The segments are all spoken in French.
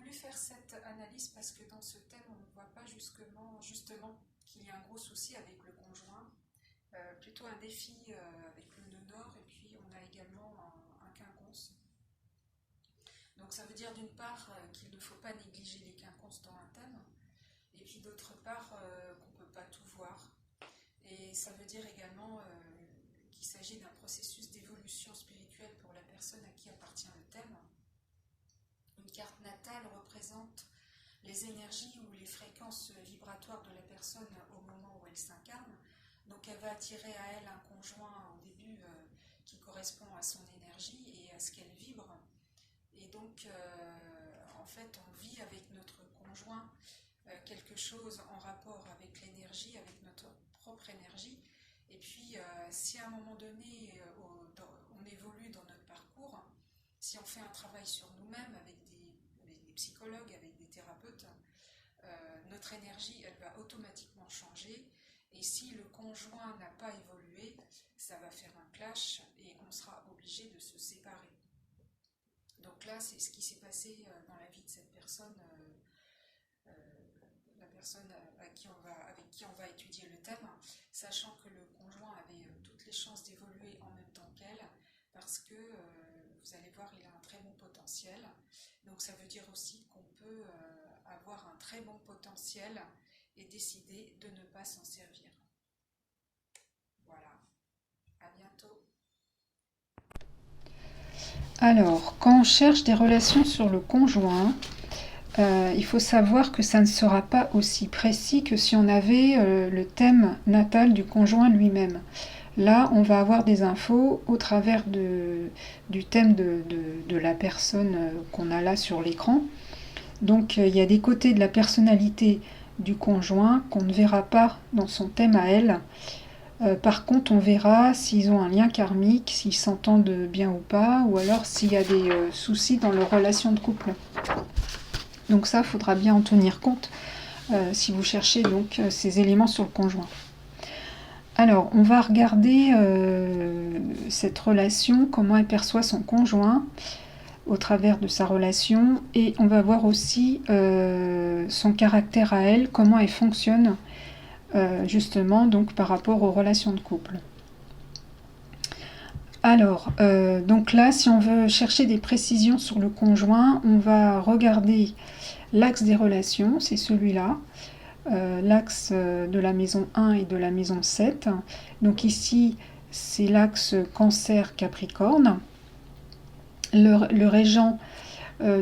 plus faire cette analyse parce que dans ce thème, on ne voit pas justement qu'il y a un gros souci avec le conjoint. Plutôt un défi avec le nœud nord et puis on a également un quinconce. Donc ça veut dire d'une part qu'il ne faut pas négliger les quinconces dans un thème et puis d'autre part qu'on ne peut pas tout voir. Et ça veut dire également qu'il s'agit d'un processus d'évolution spirituelle pour la personne à qui appartient le thème. Une carte natale représente les énergies ou les fréquences vibratoires de la personne au moment où elle s'incarne. Donc elle va attirer à elle un conjoint au début qui correspond à son énergie et à ce qu'elle vibre. Et donc en fait on vit avec notre conjoint quelque chose en rapport avec l'énergie, avec notre propre énergie. Et puis si à un moment donné on évolue dans notre parcours, si on fait un travail sur nous-mêmes avec des psychologues, avec des thérapeutes, notre énergie elle va automatiquement changer. Et si le conjoint n'a pas évolué, ça va faire un clash et on sera obligé de se séparer. Donc là, c'est ce qui s'est passé dans la vie de cette personne, la personne avec qui on va étudier le thème, sachant que le conjoint avait toutes les chances d'évoluer en même temps qu'elle, parce que, vous allez voir, il a un très bon potentiel. Donc ça veut dire aussi qu'on peut avoir un très bon potentiel et décider de ne pas s'en servir. Voilà, à bientôt. Alors, quand on cherche des relations sur le conjoint, il faut savoir que ça ne sera pas aussi précis que si on avait le thème natal du conjoint lui-même. Là, on va avoir des infos au travers du thème de la personne qu'on a là sur l'écran. Donc, il y a des côtés de la personnalité du conjoint qu'on ne verra pas dans son thème à elle. Par contre, on verra s'ils ont un lien karmique, s'ils s'entendent bien ou pas, ou alors s'il y a des soucis dans leur relation de couple. Donc ça, il faudra bien en tenir compte si vous cherchez donc ces éléments sur le conjoint. Alors, on va regarder cette relation, comment elle perçoit son conjoint au travers de sa relation, et on va voir aussi son caractère à elle, comment elle fonctionne justement donc par rapport aux relations de couple. Alors, donc là, si on veut chercher des précisions sur le conjoint, on va regarder l'axe des relations, c'est celui-là, l'axe de la maison 1 et de la maison 7. Donc ici, c'est l'axe Cancer-Capricorne. Le régent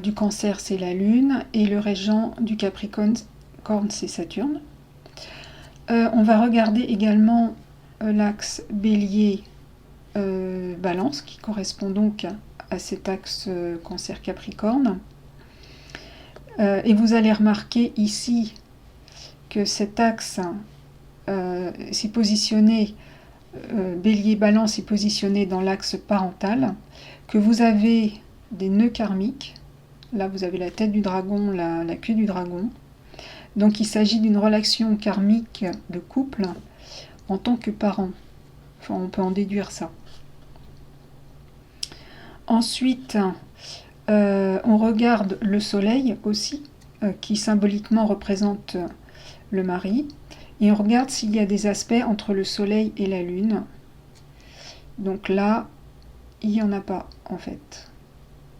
du Cancer, c'est la Lune, et le régent du Capricorne, c'est Saturne. On va regarder également l'axe Bélier-Balance, qui correspond donc à cet axe Cancer-Capricorne. Et vous allez remarquer ici que cet axe s'est positionné, Bélier-Balance est positionné dans l'axe parental, que vous avez des nœuds karmiques. Là, vous avez la tête du dragon, la queue du dragon. Donc, il s'agit d'une relation karmique de couple en tant que parent. Enfin, on peut en déduire ça. Ensuite, on regarde le soleil aussi, qui symboliquement représente le mari. Et on regarde s'il y a des aspects entre le soleil et la lune. Donc là, il n'y en a pas en fait,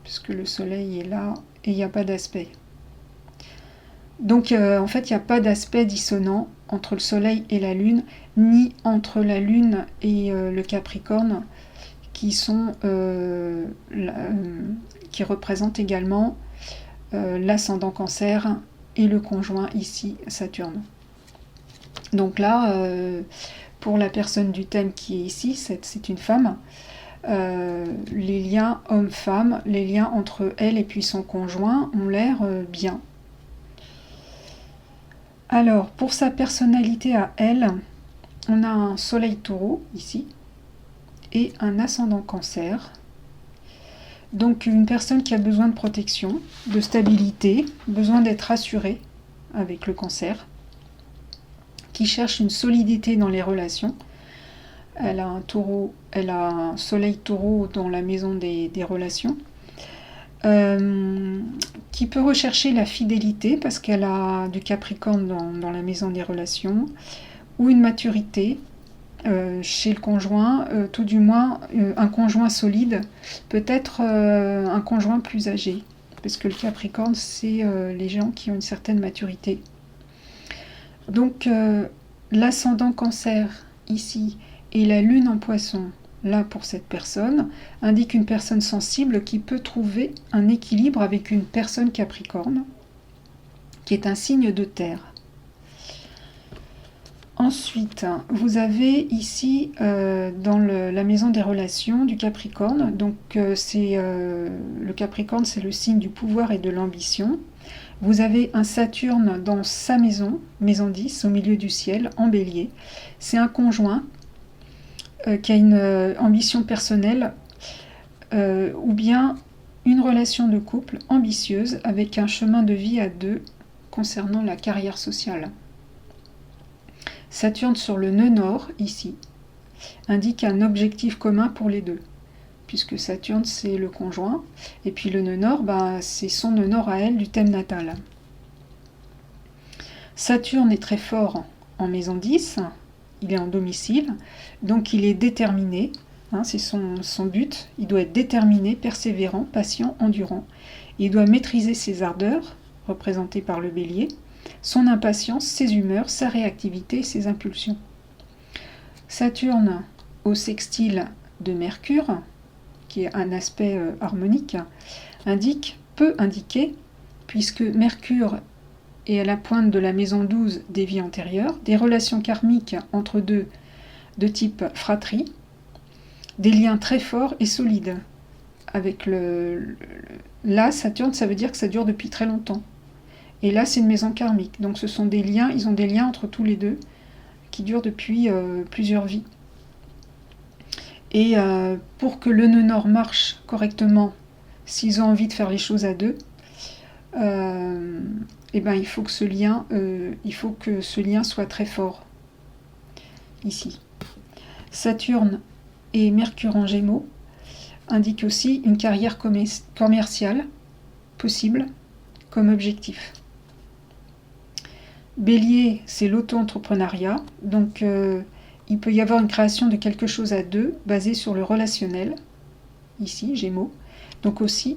puisque le soleil est là et il n'y a pas d'aspect. Donc en fait, il n'y a pas d'aspect dissonant entre le soleil et la lune, ni entre la lune et le Capricorne, qui représentent également l'ascendant Cancer et le conjoint ici, Saturne. Donc là, pour la personne du thème qui est ici, c'est une femme, les liens homme-femme, les liens entre elle et puis son conjoint ont l'air bien. Alors, pour sa personnalité à elle, on a un soleil taureau ici et un ascendant Cancer. Donc une personne qui a besoin de protection, de stabilité, besoin d'être rassurée avec le Cancer, qui cherche une solidité dans les relations. Elle a un soleil taureau dans la maison des relations. qui peut rechercher la fidélité parce qu'elle a du Capricorne dans la maison des relations, ou une maturité chez le conjoint, tout du moins un conjoint solide, peut-être un conjoint plus âgé, parce que le Capricorne, c'est les gens qui ont une certaine maturité. Donc l'ascendant Cancer ici et la lune en Poisson, là pour cette personne, indique une personne sensible qui peut trouver un équilibre avec une personne Capricorne, qui est un signe de terre. Ensuite, vous avez ici dans la maison des relations du Capricorne, donc le Capricorne, c'est le signe du pouvoir et de l'ambition. Vous avez un Saturne dans sa maison, maison 10, au milieu du ciel, en Bélier. C'est un conjoint qui a une ambition personnelle ou bien une relation de couple ambitieuse avec un chemin de vie à deux concernant la carrière sociale. Saturne sur le nœud nord, ici, indique un objectif commun pour les deux, puisque Saturne c'est le conjoint, et puis le nœud nord, c'est son nœud nord à elle du thème natal. Saturne est très fort en maison 10, il est en domicile, donc il est déterminé, c'est son but, il doit être déterminé, persévérant, patient, endurant. Il doit maîtriser ses ardeurs, représentées par le bélier, son impatience, ses humeurs, sa réactivité, ses impulsions. Saturne au sextile de Mercure, qui est un aspect harmonique, peut indiquer, puisque Mercure est à la pointe de la maison 12 des vies antérieures, des relations karmiques entre deux de type fratrie, des liens très forts et solides. Avec là, Saturne, ça veut dire que ça dure depuis très longtemps. Et là, c'est une maison karmique. Donc ce sont des liens, ils ont des liens entre tous les deux qui durent depuis plusieurs vies. Et pour que le nœud nord marche correctement, s'ils ont envie de faire les choses à deux, il faut que ce lien soit très fort. Ici. Saturne et Mercure en Gémeaux indiquent aussi une carrière commerciale possible comme objectif. Bélier, c'est l'auto-entrepreneuriat, donc il peut y avoir une création de quelque chose à deux, basé sur le relationnel, ici, Gémeaux, donc aussi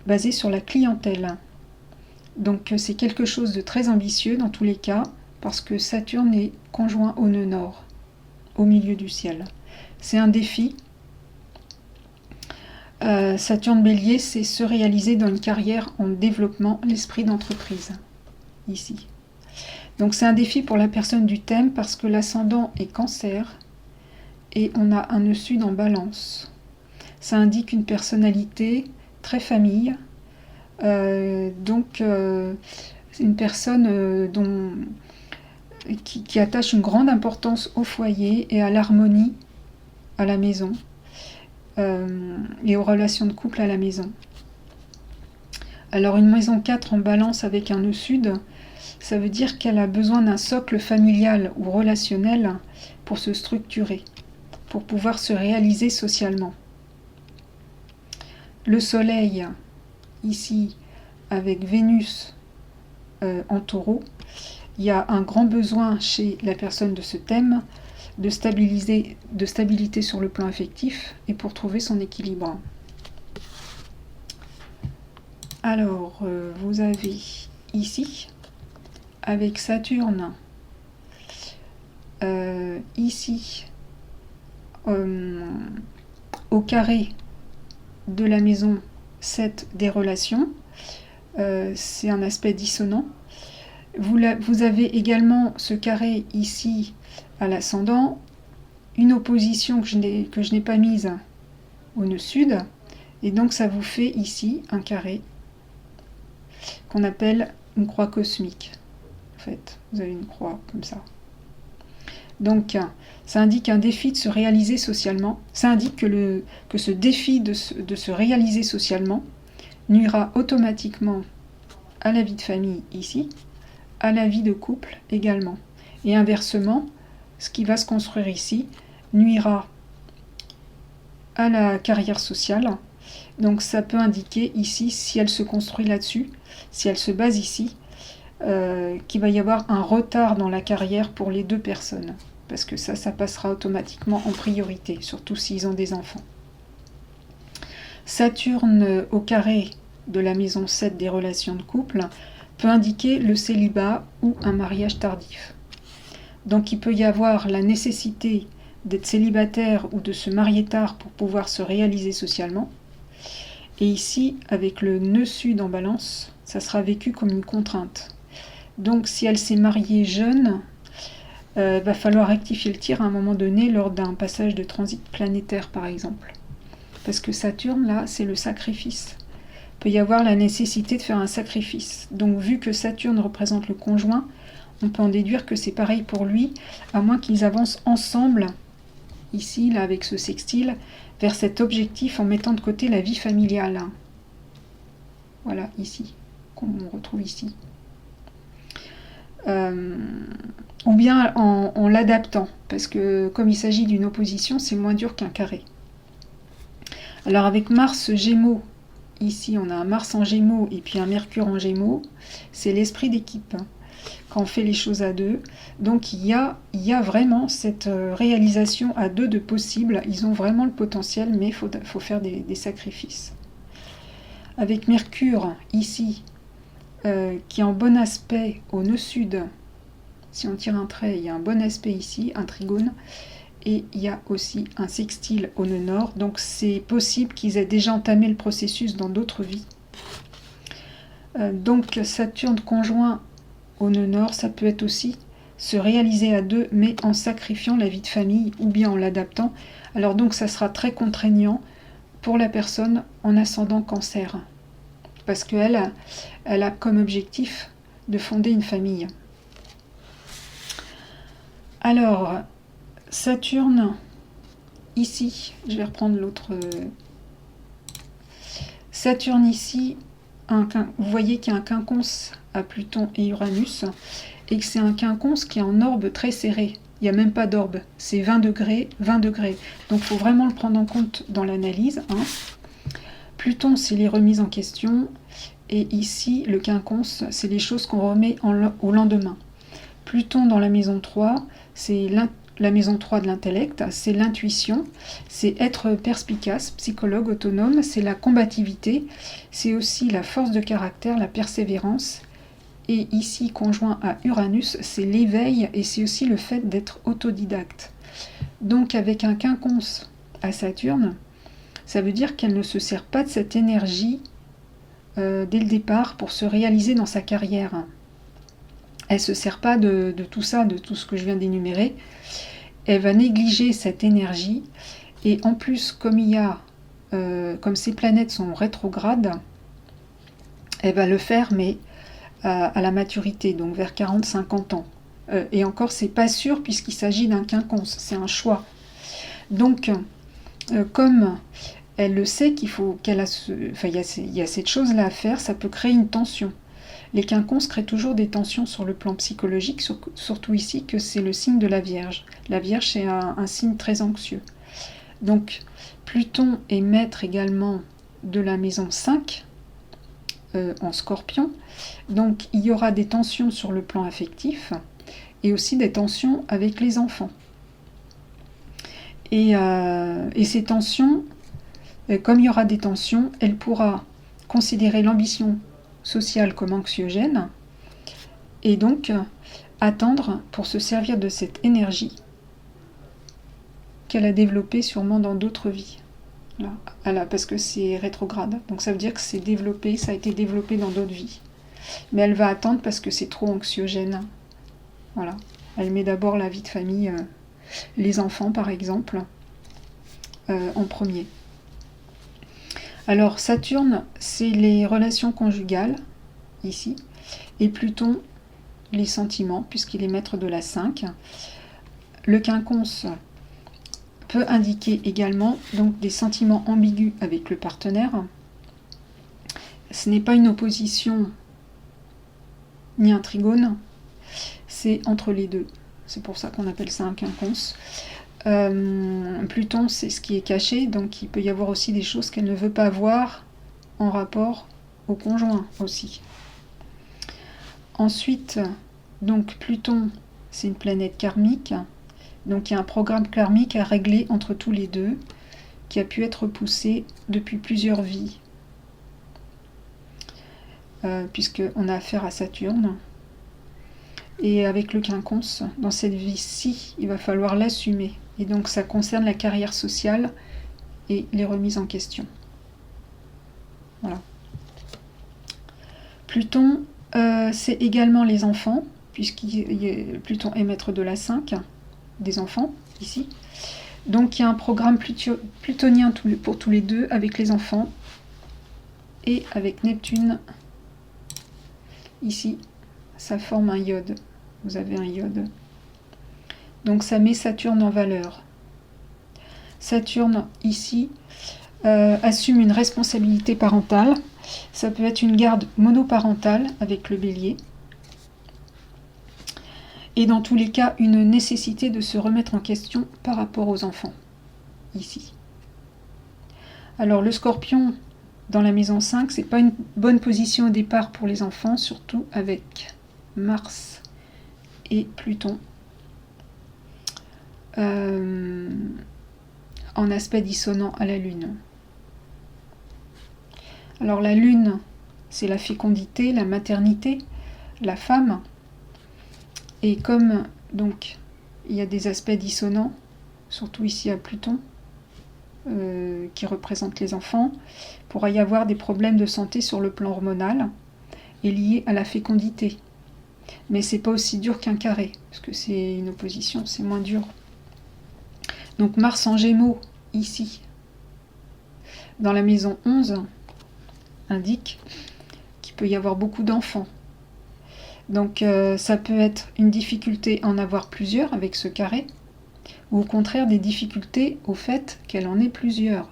basé sur la clientèle. Donc c'est quelque chose de très ambitieux dans tous les cas, parce que Saturne est conjoint au nœud nord, au milieu du ciel. C'est un défi. Saturne Bélier, c'est se réaliser dans une carrière en développement, l'esprit d'entreprise, ici. Donc c'est un défi pour la personne du thème parce que l'ascendant est Cancer et on a un nœud sud en Balance. Ça indique une personnalité très famille, donc une personne qui attache une grande importance au foyer et à l'harmonie à la maison et aux relations de couple à la maison. Alors une maison 4 en Balance avec un nœud sud, ça veut dire qu'elle a besoin d'un socle familial ou relationnel pour se structurer, pour pouvoir se réaliser socialement. Le Soleil, ici, avec Vénus en Taureau, il y a un grand besoin chez la personne de ce thème de stabilité sur le plan affectif et pour trouver son équilibre. Alors, vous avez ici, avec Saturne, ici, au carré de la maison 7 des relations, c'est un aspect dissonant. Vous avez également ce carré ici à l'ascendant, une opposition que je n'ai pas mise au nœud sud, et donc ça vous fait ici un carré qu'on appelle une croix cosmique. En fait, vous avez une croix comme ça. Donc, ça indique un défi de se réaliser socialement. Ça indique que ce défi de se réaliser socialement nuira automatiquement à la vie de famille ici, à la vie de couple également. Et inversement, ce qui va se construire ici nuira à la carrière sociale Donc ça peut indiquer ici, si elle se construit là-dessus, si elle se base ici, qu'il va y avoir un retard dans la carrière pour les deux personnes. Parce que ça passera automatiquement en priorité, surtout s'ils ont des enfants. Saturne au carré de la maison 7 des relations de couple peut indiquer le célibat ou un mariage tardif. Donc il peut y avoir la nécessité d'être célibataire ou de se marier tard pour pouvoir se réaliser socialement. Et ici, avec le nœud sud en balance, ça sera vécu comme une contrainte. Donc si elle s'est mariée jeune, va falloir rectifier le tir à un moment donné lors d'un passage de transit planétaire par exemple. Parce que Saturne, là, c'est le sacrifice. Il peut y avoir la nécessité de faire un sacrifice. Donc vu que Saturne représente le conjoint, on peut en déduire que c'est pareil pour lui, à moins qu'ils avancent ensemble, ici, là, avec ce sextile, vers cet objectif en mettant de côté la vie familiale. Voilà, ici, qu'on retrouve ici. Ou bien en l'adaptant, parce que comme il s'agit d'une opposition, c'est moins dur qu'un carré. Alors avec Mars Gémeaux, ici on a un Mars en Gémeaux et puis un Mercure en Gémeaux, c'est l'esprit d'équipe, quand on fait les choses à deux. Donc il y a vraiment cette réalisation à deux de possible, ils ont vraiment le potentiel, mais il faut faire des sacrifices. Avec Mercure, ici, qui est en bon aspect au nœud sud, si on tire un trait, il y a un bon aspect ici, un trigone, et il y a aussi un sextile au nœud nord, donc c'est possible qu'ils aient déjà entamé le processus dans d'autres vies. Donc Saturne conjoint au nœud nord, ça peut être aussi se réaliser à deux, mais en sacrifiant la vie de famille ou bien en l'adaptant. Alors donc ça sera très contraignant pour la personne en ascendant Cancer, parce qu'elle elle a comme objectif de fonder une famille. Alors, Saturne, ici, je vais reprendre l'autre. Saturne ici, vous voyez qu'il y a un quinconce à Pluton et Uranus, et que c'est un quinconce qui est en orbe très serré. Il n'y a même pas d'orbe, c'est 20 degrés, 20 degrés. Donc il faut vraiment le prendre en compte dans l'analyse. Pluton, c'est les remises en question, et ici, le quinconce, c'est les choses qu'on remet au lendemain. Pluton dans la maison 3, c'est la maison 3 de l'intellect, c'est l'intuition, c'est être perspicace, psychologue, autonome, c'est la combativité, c'est aussi la force de caractère, la persévérance. Et ici, conjoint à Uranus, c'est l'éveil et c'est aussi le fait d'être autodidacte. Donc avec un quinconce à Saturne, ça veut dire qu'elle ne se sert pas de cette énergie dès le départ pour se réaliser dans sa carrière. Elle ne se sert pas de tout ça, de tout ce que je viens d'énumérer. Elle va négliger cette énergie. Et en plus, comme ces planètes sont rétrogrades, elle va le faire, mais à la maturité, donc vers 40-50 ans. Et encore, c'est pas sûr puisqu'il s'agit d'un quinconce, c'est un choix. Donc, comme elle le sait qu'il y a cette chose-là à faire, ça peut créer une tension. Les quinconces créent toujours des tensions sur le plan psychologique, surtout ici que c'est le signe de la Vierge. La Vierge, c'est un signe très anxieux. Donc, Pluton est maître également de la maison 5, en Scorpion. Donc, il y aura des tensions sur le plan affectif et aussi des tensions avec les enfants. Et ces tensions, comme il y aura des tensions, elle pourra considérer l'ambition sociale comme anxiogène et donc attendre pour se servir de cette énergie qu'elle a développée sûrement dans d'autres vies. Là, parce que c'est rétrograde, donc ça veut dire que ça a été développé dans d'autres vies. Mais elle va attendre parce que c'est trop anxiogène. Voilà. Elle met d'abord la vie de famille, les enfants par exemple, en premier. Alors Saturne, c'est les relations conjugales, ici, et Pluton, les sentiments, puisqu'il est maître de la 5. Le quinconce peut indiquer également donc, des sentiments ambigus avec le partenaire. Ce n'est pas une opposition ni un trigone, c'est entre les deux. C'est pour ça qu'on appelle ça un quinconce. Pluton, c'est ce qui est caché, donc il peut y avoir aussi des choses qu'elle ne veut pas voir en rapport au conjoint aussi. Ensuite, donc Pluton, c'est une planète karmique, donc il y a un programme karmique à régler entre tous les deux, qui a pu être poussé depuis plusieurs vies, puisqu'on a affaire à Saturne. Et avec le quinconce, dans cette vie-ci, il va falloir l'assumer. Et donc ça concerne la carrière sociale et les remises en question. Voilà. Pluton, c'est également les enfants, Pluton est maître de la 5, des enfants, ici. Donc il y a un programme plutonien pour tous les deux, avec les enfants, et avec Neptune, ici, ça forme un iode. Vous avez un iode. Donc ça met Saturne en valeur. Saturne, ici, assume une responsabilité parentale. Ça peut être une garde monoparentale avec le bélier. Et dans tous les cas, une nécessité de se remettre en question par rapport aux enfants, ici. Alors le scorpion, dans la maison 5, c'est pas une bonne position au départ pour les enfants, surtout avec Mars et Pluton. En aspect dissonant à la Lune. Alors la Lune, c'est la fécondité, la maternité, la femme. Et comme donc il y a des aspects dissonants, surtout ici à Pluton, qui représente les enfants, il pourra y avoir des problèmes de santé sur le plan hormonal et liés à la fécondité. Mais c'est pas aussi dur qu'un carré, parce que c'est une opposition, c'est moins dur. Donc Mars en Gémeaux, ici, dans la maison 11, indique qu'il peut y avoir beaucoup d'enfants. Donc ça peut être une difficulté à en avoir plusieurs avec ce carré, ou au contraire des difficultés au fait qu'elle en ait plusieurs.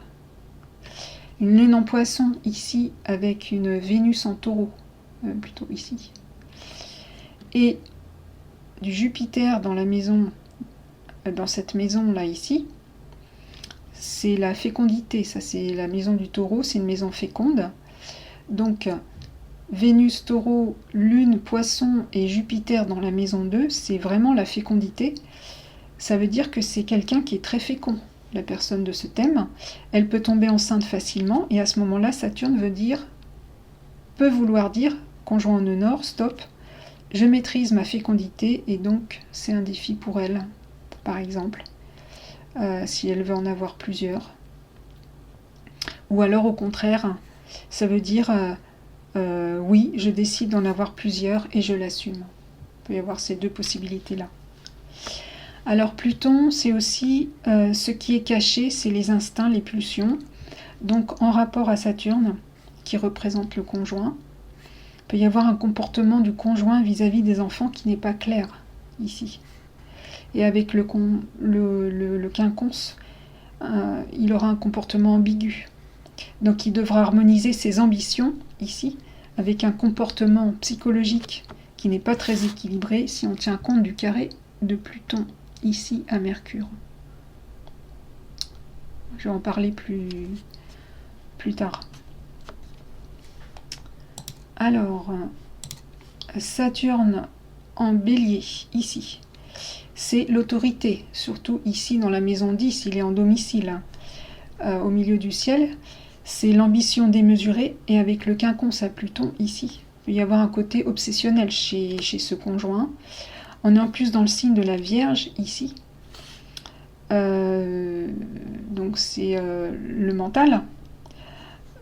Une lune en poisson ici avec une Vénus en taureau, plutôt ici, et du Jupiter dans la maison, dans cette maison là ici, c'est la fécondité, ça c'est la maison du taureau, c'est une maison féconde. Donc Vénus, taureau, lune, poisson et Jupiter dans la maison 2, c'est vraiment la fécondité. Ça veut dire que c'est quelqu'un qui est très fécond, la personne de ce thème. Elle peut tomber enceinte facilement et à ce moment-là, Saturne peut vouloir dire, conjoint en nœud nord, stop, je maîtrise ma fécondité et donc c'est un défi pour elle, par exemple, si elle veut en avoir plusieurs. Ou alors au contraire, ça veut dire oui, je décide d'en avoir plusieurs et je l'assume. Il peut y avoir ces deux possibilités-là. Alors Pluton, c'est aussi ce qui est caché, c'est les instincts, les pulsions. Donc en rapport à Saturne, qui représente le conjoint, il peut y avoir un comportement du conjoint vis-à-vis des enfants qui n'est pas clair, ici. Et avec le quinconce, il aura un comportement ambigu. Donc il devra harmoniser ses ambitions, ici, avec un comportement psychologique qui n'est pas très équilibré si on tient compte du carré de Pluton, ici, à Mercure. Je vais en parler plus tard. Alors, Saturne en bélier, ici, c'est l'autorité, surtout ici dans la maison 10, il est en domicile, au milieu du ciel. C'est l'ambition démesurée, et avec le quinconce à Pluton, ici, il peut y avoir un côté obsessionnel chez ce conjoint. On est en plus dans le signe de la Vierge, ici. Donc c'est le mental.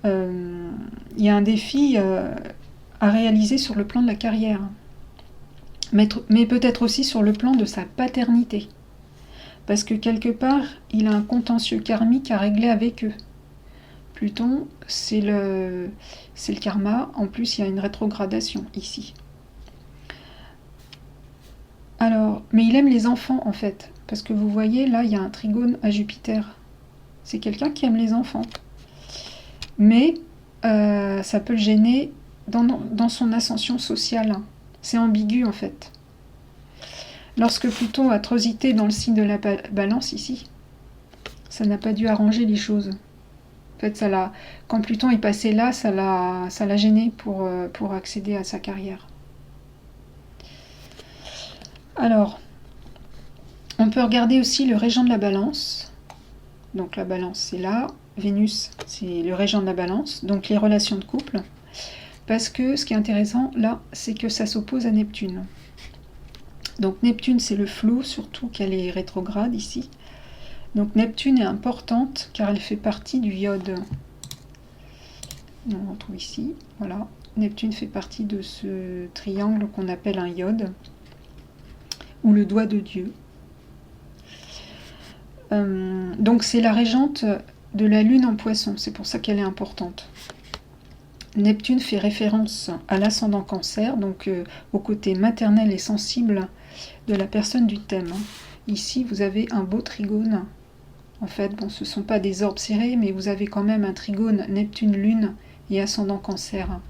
Il y a un défi à réaliser sur le plan de la carrière, mais peut-être aussi sur le plan de sa paternité. Parce que quelque part, il a un contentieux karmique à régler avec eux. Pluton, c'est le karma. En plus, il y a une rétrogradation ici. Alors, mais il aime les enfants en fait. Parce que vous voyez, là, il y a un trigone à Jupiter. C'est quelqu'un qui aime les enfants. Mais ça peut le gêner dans son ascension sociale. C'est ambigu en fait. Lorsque Pluton a transité dans le signe de la balance ici, Ça n'a pas dû arranger les choses. En fait, quand Pluton est passé là, ça l'a gêné pour accéder à sa carrière. Alors, on peut regarder aussi le régent de la balance. Donc la balance, c'est là. Vénus, c'est le régent de la balance. Donc les relations de couple. Parce que ce qui est intéressant, là, c'est que ça s'oppose à Neptune. Donc Neptune, c'est le flou, surtout qu'elle est rétrograde ici. Donc Neptune est importante car elle fait partie du iode. On retrouve ici, voilà. Neptune fait partie de ce triangle qu'on appelle un iode, ou le doigt de Dieu. Donc c'est la régente de la lune en poisson, c'est pour ça qu'elle est importante. Neptune fait référence à l'ascendant cancer, donc au côté maternel et sensible de la personne du thème. Ici, vous avez un beau trigone. En fait, bon, ce ne sont pas des orbes serrés, mais vous avez quand même un trigone Neptune-Lune et ascendant cancer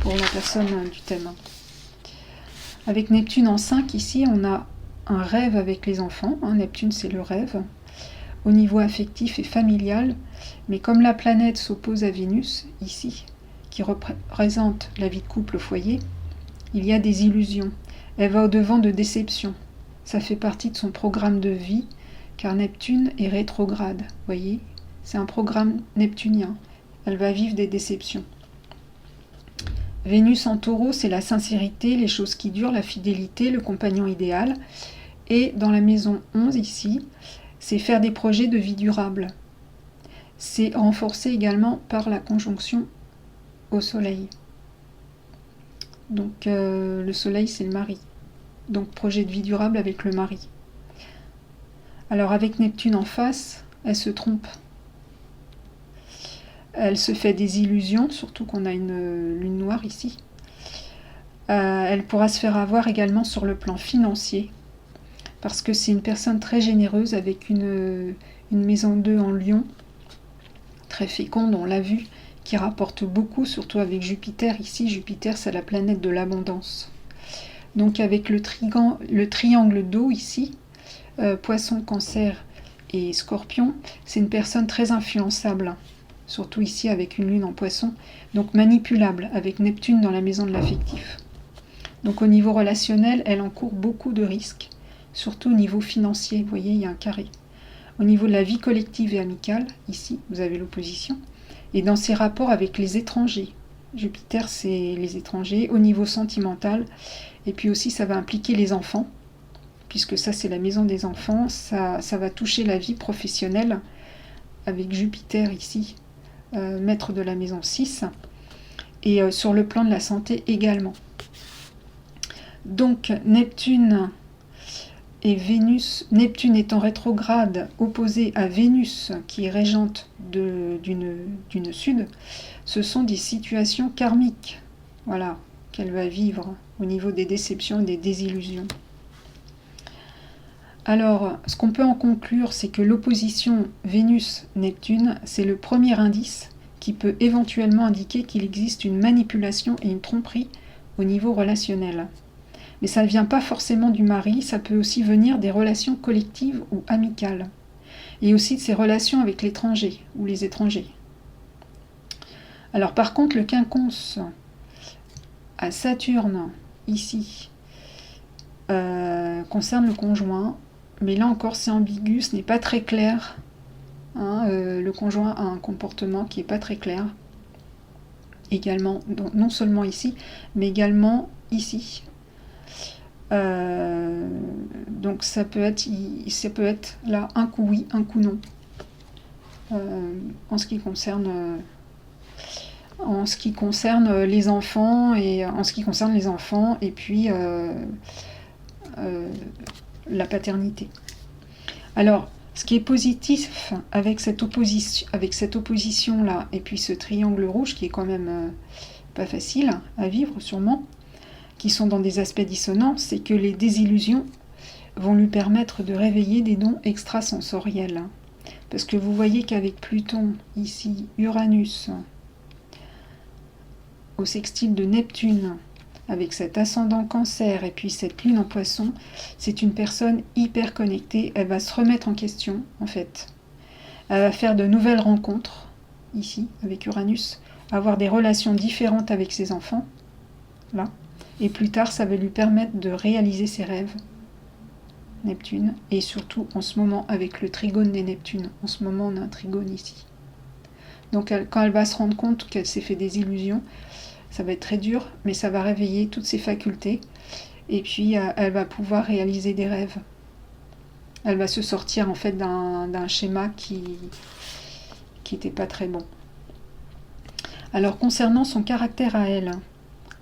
pour la personne du thème. Avec Neptune en 5, ici, on a un rêve avec les enfants. Neptune, c'est le rêve. Au niveau affectif et familial, mais comme la planète s'oppose à Vénus, ici, qui représente la vie de couple au foyer, il y a des illusions. Elle va au-devant de déceptions. Ça fait partie de son programme de vie, car Neptune est rétrograde. Voyez, c'est un programme neptunien. Elle va vivre des déceptions. Vénus en taureau, c'est la sincérité, les choses qui durent, la fidélité, le compagnon idéal. Et dans la maison 11, ici, c'est faire des projets de vie durable. C'est renforcé également par la conjonction au soleil. Donc le soleil, c'est le mari. Donc projet de vie durable avec le mari. Alors avec Neptune en face, elle se trompe. Elle se fait des illusions, surtout qu'on a une lune noire ici. Elle pourra se faire avoir également sur le plan financier, parce que c'est une personne très généreuse avec une maison 2 en Lion, très féconde, on l'a vu, qui rapporte beaucoup, surtout avec Jupiter. Ici, Jupiter, c'est la planète de l'abondance. Donc avec le triangle d'eau ici, Poisson, Cancer et Scorpion, c'est une personne très influençable, surtout ici avec une lune en Poisson, donc manipulable, avec Neptune dans la maison de l'affectif. Donc au niveau relationnel, elle encourt beaucoup de risques, surtout au niveau financier. Vous voyez, il y a un carré. Au niveau de la vie collective et amicale, ici, vous avez l'opposition. Et dans ses rapports avec les étrangers. Jupiter, c'est les étrangers. Au niveau sentimental, et puis aussi, ça va impliquer les enfants, puisque ça, c'est la maison des enfants. Ça va toucher la vie professionnelle, avec Jupiter ici, maître de la maison 6. Et sur le plan de la santé également. Donc, Neptune et Vénus, Neptune étant rétrograde, opposée à Vénus, qui est régente d'une sud, ce sont des situations karmiques, voilà, qu'elle va vivre au niveau des déceptions et des désillusions. Alors, ce qu'on peut en conclure, c'est que l'opposition Vénus-Neptune, c'est le premier indice qui peut éventuellement indiquer qu'il existe une manipulation et une tromperie au niveau relationnel. Mais ça ne vient pas forcément du mari, ça peut aussi venir des relations collectives ou amicales, et aussi de ses relations avec l'étranger ou les étrangers. Alors par contre, le quinconce à Saturne, ici, concerne le conjoint, mais là encore c'est ambigu, ce n'est pas très clair. Le conjoint a un comportement qui n'est pas très clair. Également, donc non seulement ici, mais également ici. Donc ça peut être là un coup oui, un coup non. En ce qui concerne les enfants et puis la paternité. Alors, ce qui est positif avec cette opposition là et puis ce triangle rouge qui est quand même pas facile à vivre sûrement, qui sont dans des aspects dissonants, c'est que les désillusions vont lui permettre de réveiller des dons extrasensoriels. Parce que vous voyez qu'avec Pluton, ici, Uranus, au sextile de Neptune, avec cet ascendant Cancer et puis cette lune en Poisson, c'est une personne hyper connectée. Elle va se remettre en question, en fait. Elle va faire de nouvelles rencontres, ici, avec Uranus, avoir des relations différentes avec ses enfants, là. Et plus tard, ça va lui permettre de réaliser ses rêves, Neptune. Et surtout, en ce moment, avec le trigone des Neptunes. En ce moment, on a un trigone ici. Donc, quand elle va se rendre compte qu'elle s'est fait des illusions, ça va être très dur, mais ça va réveiller toutes ses facultés. Et puis, elle va pouvoir réaliser des rêves. Elle va se sortir, en fait, d'un schéma qui n'était pas très bon. Alors, concernant son caractère à elle,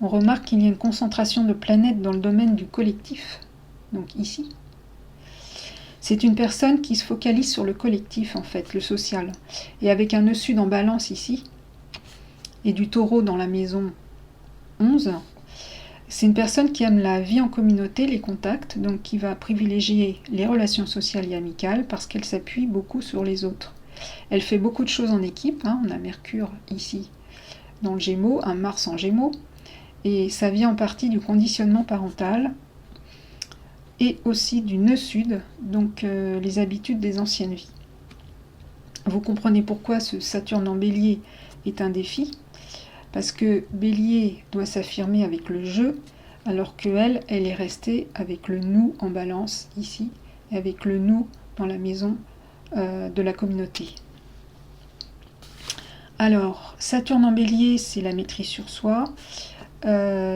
on remarque qu'il y a une concentration de planètes dans le domaine du collectif. Donc, ici. C'est une personne qui se focalise sur le collectif, en fait, le social. Et avec un nœud sud en balance ici, et du taureau dans la maison 11, c'est une personne qui aime la vie en communauté, les contacts, donc qui va privilégier les relations sociales et amicales parce qu'elle s'appuie beaucoup sur les autres. Elle fait beaucoup de choses en équipe, hein. On a Mercure ici dans le Gémeaux, un Mars en Gémeaux, et ça vient en partie du conditionnement parental, et aussi du nœud sud, donc les habitudes des anciennes vies. Vous comprenez pourquoi ce Saturne en Bélier est un défi, parce que Bélier doit s'affirmer avec le jeu, alors qu'elle, elle est restée avec le nous en balance ici, et avec le nous dans la maison de la communauté. Alors, Saturne en Bélier, c'est la maîtrise sur soi.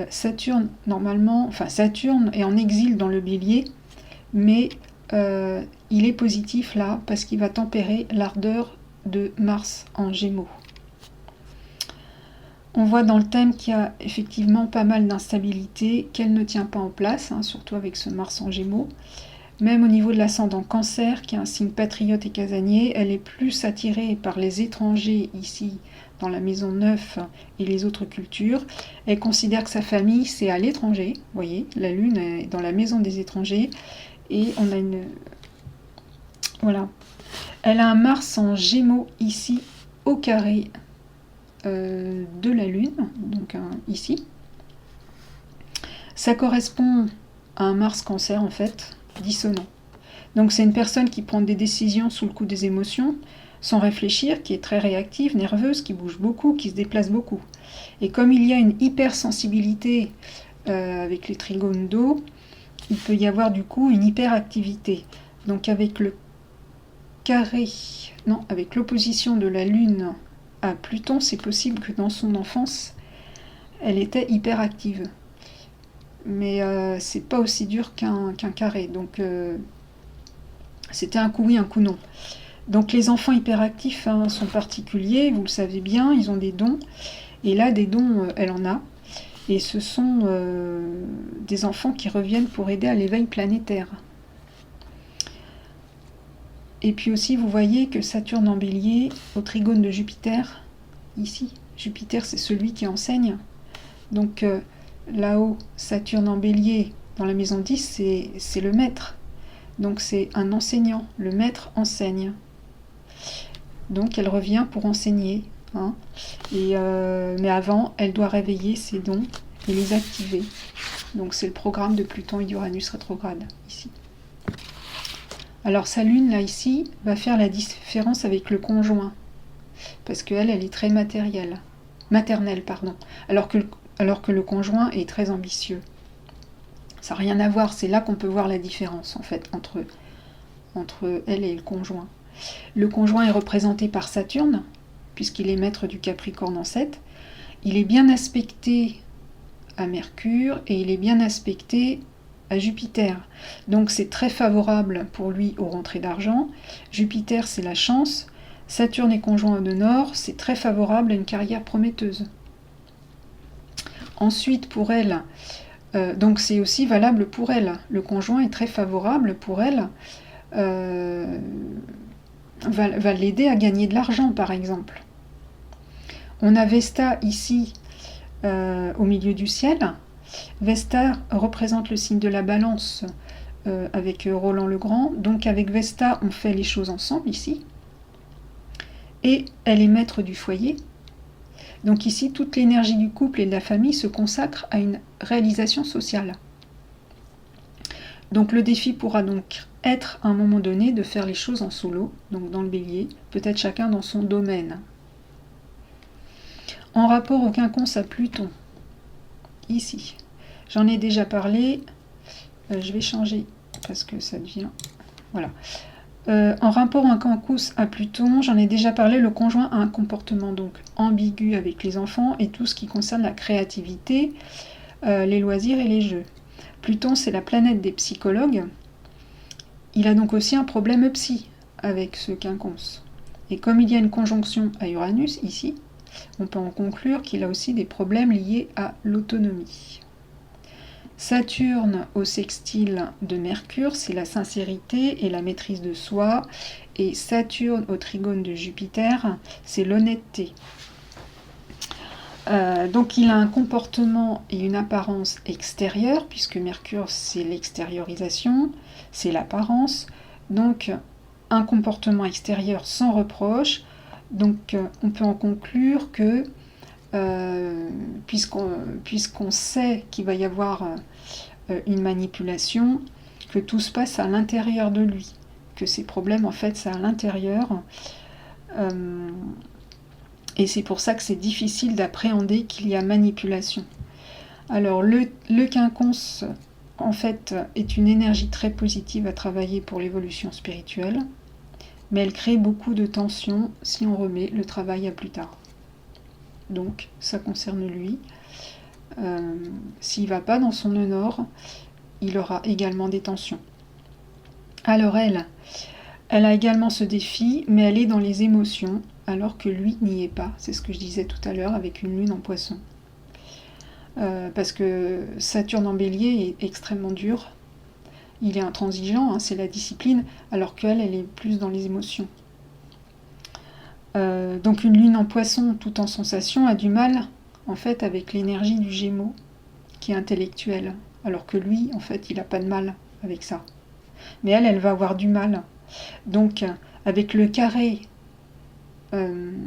Saturne, normalement, Saturne est en exil dans le Bélier, mais il est positif là parce qu'il va tempérer l'ardeur de Mars en Gémeaux. On voit dans le thème qu'il y a effectivement pas mal d'instabilité, qu'elle ne tient pas en place, hein, surtout avec ce Mars en Gémeaux. Même au niveau de l'ascendant Cancer, qui est un signe patriote et casanier, elle est plus attirée par les étrangers ici, dans la maison 9 et les autres cultures. Elle considère que sa famille, c'est à l'étranger. Vous voyez, la Lune est dans la maison des étrangers. Et on a une... Voilà. Elle a un Mars en Gémeaux ici, au carré de la Lune, donc ici. Ça correspond à un Mars Cancer, en fait, dissonant. Donc c'est une personne qui prend des décisions sous le coup des émotions, sans réfléchir, qui est très réactive, nerveuse, qui bouge beaucoup, qui se déplace beaucoup. Et comme il y a une hypersensibilité avec les trigones d'eau, il peut y avoir du coup une hyperactivité. Donc avec le carré, non, avec l'opposition de la Lune à Pluton, c'est possible que dans son enfance, elle était hyperactive. Mais c'est pas aussi dur qu'un carré. Donc c'était un coup oui, un coup non. Donc les enfants hyperactifs sont particuliers, vous le savez bien, ils ont des dons. Et là, des dons, elle en a. Et ce sont des enfants qui reviennent pour aider à l'éveil planétaire. Et puis aussi, vous voyez que Saturne en Bélier, au trigone de Jupiter, ici, Jupiter c'est celui qui enseigne. Donc là-haut, Saturne en Bélier, dans la maison 10, c'est le maître. Donc c'est un enseignant, le maître enseigne. Donc elle revient pour enseigner. Hein. Mais avant, elle doit réveiller ses dons et les activer. Donc c'est le programme de Pluton et d'Uranus rétrograde, ici. Alors sa lune, là, ici, va faire la différence avec le conjoint. Parce qu'elle, elle est très maternelle, alors que le conjoint est très ambitieux. Ça n'a rien à voir, c'est là qu'on peut voir la différence, en fait, entre elle et le conjoint. Le conjoint est représenté par Saturne, puisqu'il est maître du Capricorne en 7. Il est bien aspecté à Mercure et il est bien aspecté à Jupiter. Donc c'est très favorable pour lui aux rentrées d'argent. Jupiter, c'est la chance. Saturne est conjoint au nœud nord, c'est très favorable à une carrière prometteuse. Ensuite, pour elle, donc c'est aussi valable pour elle. Le conjoint est très favorable pour elle, va l'aider à gagner de l'argent, par exemple. On a Vesta ici, au milieu du ciel. Vesta représente le signe de la balance avec Roland le Grand. Donc avec Vesta, on fait les choses ensemble ici. Et elle est maître du foyer. Donc ici, toute l'énergie du couple et de la famille se consacre à une réalisation sociale. Donc le défi pourra donc être à un moment donné de faire les choses en solo, donc dans le bélier, peut-être chacun dans son domaine. En rapport au quinconce à Pluton, ici, j'en ai déjà parlé, je vais changer parce que ça devient... Voilà. En rapport au quinconce à Pluton, j'en ai déjà parlé, le conjoint a un comportement donc ambigu avec les enfants et tout ce qui concerne la créativité, les loisirs et les jeux. Pluton, c'est la planète des psychologues. Il a donc aussi un problème psy avec ce quinconce. Et comme il y a une conjonction à Uranus ici, on peut en conclure qu'il a aussi des problèmes liés à l'autonomie. Saturne au sextile de Mercure, c'est la sincérité et la maîtrise de soi. Et Saturne au trigone de Jupiter, c'est l'honnêteté. Donc il a un comportement et une apparence extérieure, puisque Mercure c'est l'extériorisation, c'est l'apparence. Donc un comportement extérieur sans reproche. Donc on peut en conclure que puisqu'on sait qu'il va y avoir une manipulation, que tout se passe à l'intérieur de lui, que ces problèmes en fait c'est à l'intérieur, et c'est pour ça que c'est difficile d'appréhender qu'il y a manipulation. Alors le quinconce en fait est une énergie très positive à travailler pour l'évolution spirituelle, mais elle crée beaucoup de tensions si on remet le travail à plus tard. Donc ça concerne lui. S'il ne va pas dans son nœud nord, il aura également des tensions. Alors elle a également ce défi, mais elle est dans les émotions, alors que lui n'y est pas. C'est ce que je disais tout à l'heure avec une lune en poisson. Parce que Saturne en bélier est extrêmement dur. Il est intransigeant, hein, c'est la discipline, alors qu'elle est plus dans les émotions. Donc une lune en poisson tout en sensation a du mal en fait avec l'énergie du Gémeaux qui est intellectuelle, alors que lui en fait il n'a pas de mal avec ça, mais elle va avoir du mal. Donc avec le carré de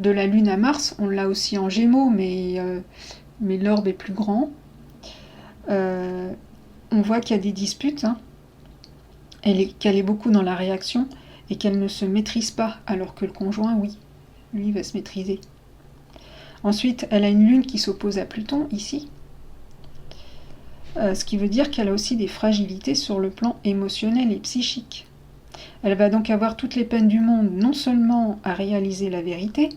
la lune à Mars, on l'a aussi en Gémeaux, mais l'orbe est plus grand. On voit qu'il y a des disputes, hein, qu'elle est beaucoup dans la réaction et qu'elle ne se maîtrise pas, alors que le conjoint, oui, lui va se maîtriser. Ensuite, elle a une lune qui s'oppose à Pluton, ici, ce qui veut dire qu'elle a aussi des fragilités sur le plan émotionnel et psychique. Elle va donc avoir toutes les peines du monde, non seulement à réaliser la vérité,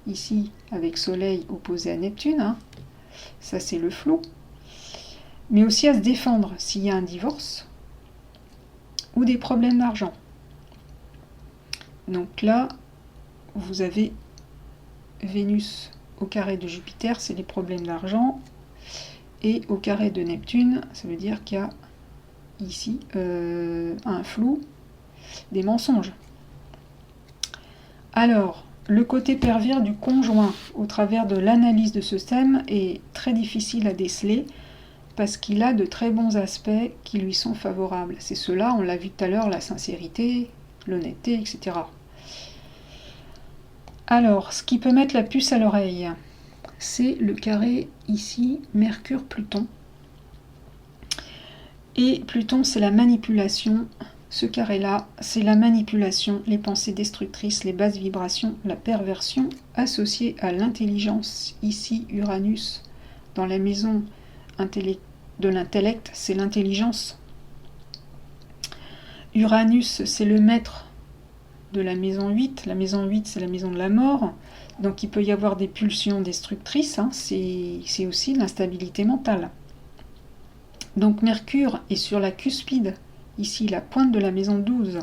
ici, avec Soleil opposé à Neptune, hein, ça c'est le flou, mais aussi à se défendre s'il y a un divorce, ou des problèmes d'argent. Donc là, vous avez Vénus au carré de Jupiter, c'est les problèmes d'argent, et au carré de Neptune, ça veut dire qu'il y a ici un flou, des mensonges. Alors, le côté pervers du conjoint au travers de l'analyse de ce thème est très difficile à déceler, parce qu'il a de très bons aspects qui lui sont favorables. C'est cela, on l'a vu tout à l'heure, la sincérité, l'honnêteté, etc. Alors, ce qui peut mettre la puce à l'oreille, c'est le carré ici, Mercure-Pluton. Et Pluton, c'est la manipulation. Ce carré-là, c'est la manipulation, les pensées destructrices, les basses vibrations, la perversion associée à l'intelligence. Ici, Uranus, dans la maison de l'intellect, c'est l'intelligence. Uranus, c'est le maître de la maison 8. La maison 8, c'est la maison de la mort. Donc il peut y avoir des pulsions destructrices, hein, c'est aussi de l'instabilité mentale. Donc Mercure est sur la cuspide, ici la pointe de la maison 12.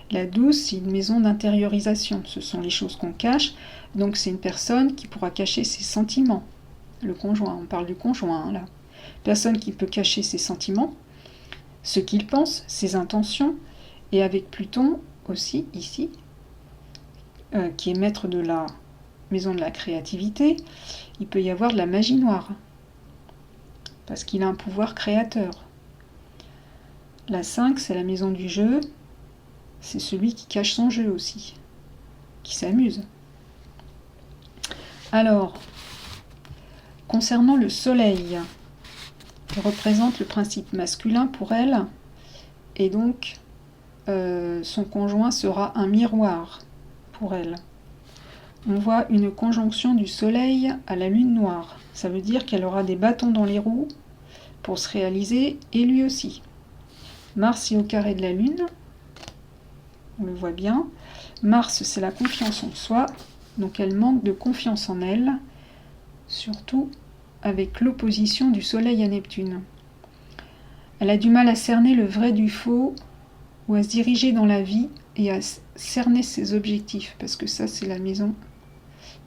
La 12, c'est une maison d'intériorisation, ce sont les choses qu'on cache, donc c'est une personne qui pourra cacher ses sentiments. Le conjoint, on parle du conjoint, hein, là. Personne qui peut cacher ses sentiments, ce qu'il pense, ses intentions, et avec Pluton aussi, ici, qui est maître de la maison de la créativité, il peut y avoir de la magie noire, parce qu'il a un pouvoir créateur. La 5, c'est la maison du jeu, c'est celui qui cache son jeu aussi, qui s'amuse. Alors, concernant le soleil, qui représente le principe masculin pour elle, et donc son conjoint sera un miroir pour elle. On voit une conjonction du soleil à la lune noire. Ça veut dire qu'elle aura des bâtons dans les roues pour se réaliser, et lui aussi. Mars est au carré de la lune, on le voit bien. Mars, c'est la confiance en soi, donc elle manque de confiance en elle, surtout avec l'opposition du soleil à Neptune. Elle a du mal à cerner le vrai du faux, ou à se diriger dans la vie et à cerner ses objectifs, parce que ça, c'est la maison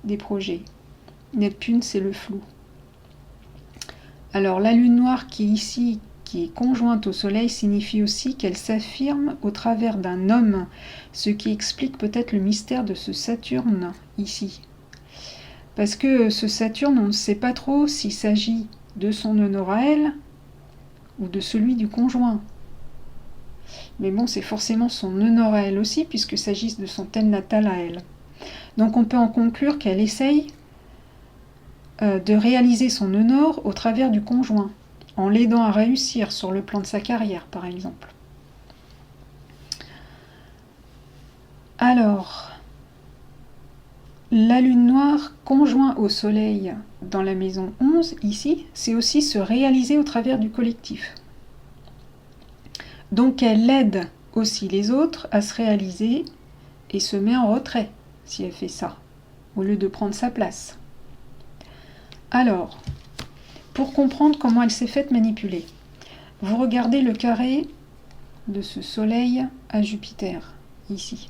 des projets. Neptune, c'est le flou. Alors, la lune noire qui est ici, qui est conjointe au soleil, signifie aussi qu'elle s'affirme au travers d'un homme, ce qui explique peut-être le mystère de ce Saturne ici. Parce que ce Saturne, on ne sait pas trop s'il s'agit de son honneur à elle ou de celui du conjoint. Mais bon, c'est forcément son honneur à elle aussi, puisqu'il s'agisse de son thème natal à elle. Donc on peut en conclure qu'elle essaye de réaliser son honneur au travers du conjoint, en l'aidant à réussir sur le plan de sa carrière, par exemple. Alors, la lune noire conjoint au soleil dans la maison 11, ici, c'est aussi se réaliser au travers du collectif. Donc elle aide aussi les autres à se réaliser et se met en retrait si elle fait ça, au lieu de prendre sa place. Alors, pour comprendre comment elle s'est faite manipuler, vous regardez le carré de ce soleil à Jupiter, ici.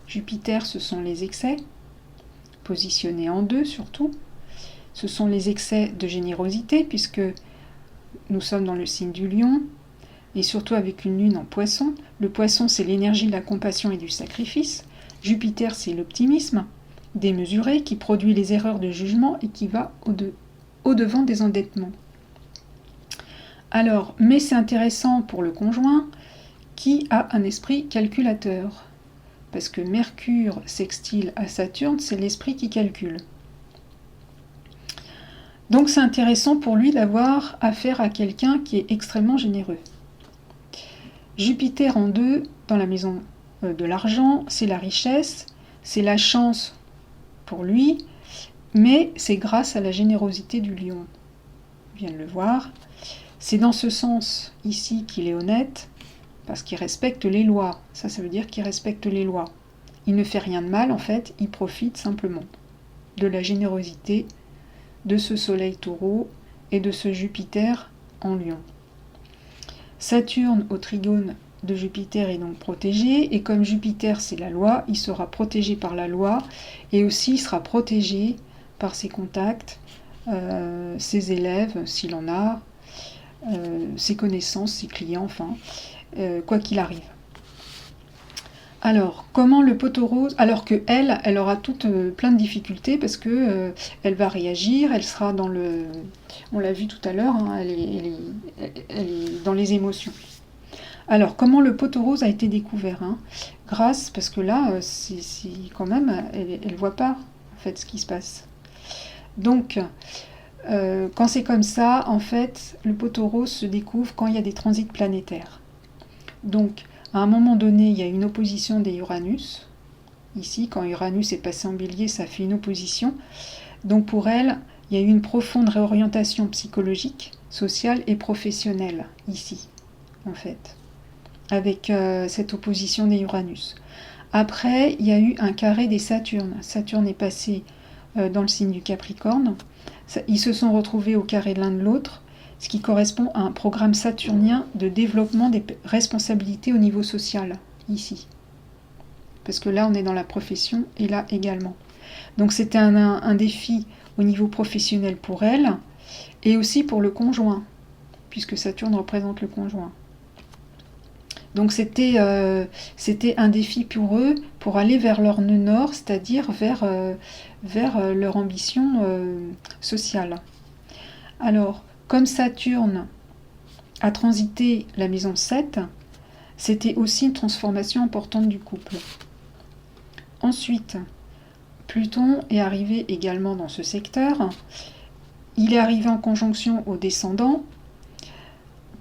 Jupiter, ce sont les excès, positionnés en 2 surtout. Ce sont les excès de générosité, puisque nous sommes dans le signe du lion, et surtout avec une lune en poisson. Le poisson, c'est l'énergie de la compassion et du sacrifice. Jupiter, c'est l'optimisme démesuré qui produit les erreurs de jugement et qui va au-devant des endettements. Alors, mais c'est intéressant pour le conjoint qui a un esprit calculateur. Parce que Mercure sextile à Saturne, c'est l'esprit qui calcule. Donc c'est intéressant pour lui d'avoir affaire à quelqu'un qui est extrêmement généreux. Jupiter en 2, dans la maison de l'argent, c'est la richesse, c'est la chance pour lui, mais c'est grâce à la générosité du lion. On vient de le voir. C'est dans ce sens ici qu'il est honnête, parce qu'il respecte les lois. Ça veut dire qu'il respecte les lois. Il ne fait rien de mal, en fait, il profite simplement de la générosité de ce soleil taureau et de ce Jupiter en lion. Saturne au trigone de Jupiter est donc protégé, et comme Jupiter c'est la loi, il sera protégé par la loi, et aussi il sera protégé par ses contacts, ses élèves, s'il en a, ses connaissances, ses clients, enfin, quoi qu'il arrive. Alors, comment le poteau rose, alors que elle aura plein de difficultés parce que elle va réagir, elle sera dans le, on l'a vu tout à l'heure, hein, elle est dans les émotions. Alors, comment le poteau rose a été découvert, hein, grâce, parce que là, c'est quand même, elle voit pas en fait ce qui se passe. Donc, quand c'est comme ça, en fait, le poteau rose se découvre quand il y a des transits planétaires. Donc, à un moment donné, il y a une opposition des Uranus. Ici, quand Uranus est passé en bélier, ça fait une opposition. Donc pour elle, il y a eu une profonde réorientation psychologique, sociale et professionnelle, ici, en fait, avec cette opposition des Uranus. Après, il y a eu un carré des Saturnes. Saturne est passé dans le signe du Capricorne. Ils se sont retrouvés au carré de l'un de l'autre, ce qui correspond à un programme saturnien de développement des responsabilités au niveau social, ici. Parce que là, on est dans la profession, et là également. Donc c'était un défi au niveau professionnel pour elle, et aussi pour le conjoint, puisque Saturne représente le conjoint. Donc c'était un défi pour eux, pour aller vers leur nœud nord, c'est-à-dire vers leur ambition sociale. Alors, comme Saturne a transité la maison 7, c'était aussi une transformation importante du couple. Ensuite, Pluton est arrivé également dans ce secteur. Il est arrivé en conjonction au descendant.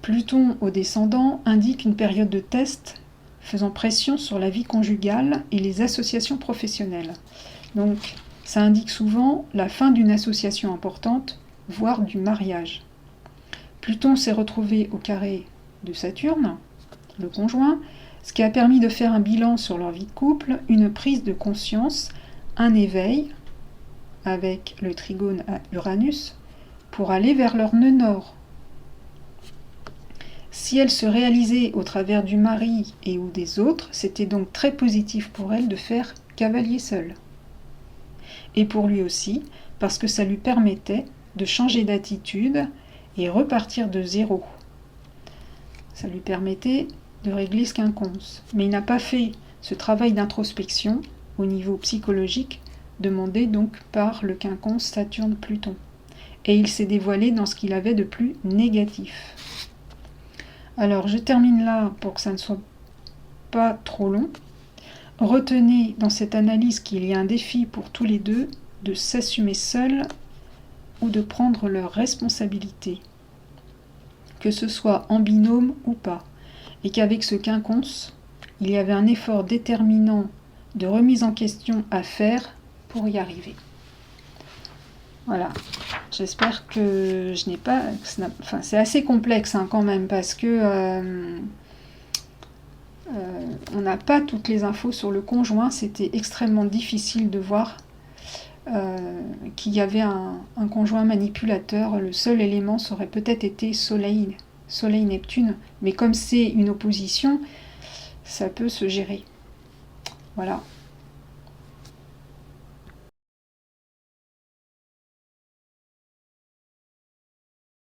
Pluton au descendant indique une période de test faisant pression sur la vie conjugale et les associations professionnelles. Donc, ça indique souvent la fin d'une association importante, voire du mariage. Pluton s'est retrouvé au carré de Saturne, le conjoint, ce qui a permis de faire un bilan sur leur vie de couple, une prise de conscience, un éveil, avec le trigone à Uranus, pour aller vers leur nœud nord. Si elle se réalisait au travers du mari et ou des autres, c'était donc très positif pour elle de faire cavalier seul. Et pour lui aussi, parce que ça lui permettait de changer d'attitude et repartir de zéro. Ça lui permettait de régler ce quinconce. Mais il n'a pas fait ce travail d'introspection au niveau psychologique demandé donc par le quinconce Saturne-Pluton. Et il s'est dévoilé dans ce qu'il avait de plus négatif. Alors je termine là pour que ça ne soit pas trop long. Retenez dans cette analyse qu'il y a un défi pour tous les deux de s'assumer seuls ou de prendre leurs responsabilités, que ce soit en binôme ou pas, et qu'avec ce quinconce, il y avait un effort déterminant de remise en question à faire pour y arriver. Voilà, j'espère que je n'ai pas... Enfin, c'est assez complexe quand même, parce que on n'a pas toutes les infos sur le conjoint. C'était extrêmement difficile de voir qu'il y avait un conjoint manipulateur. Le seul élément, ça aurait peut-être été Soleil-Neptune, mais comme c'est une opposition, ça peut se gérer. Voilà.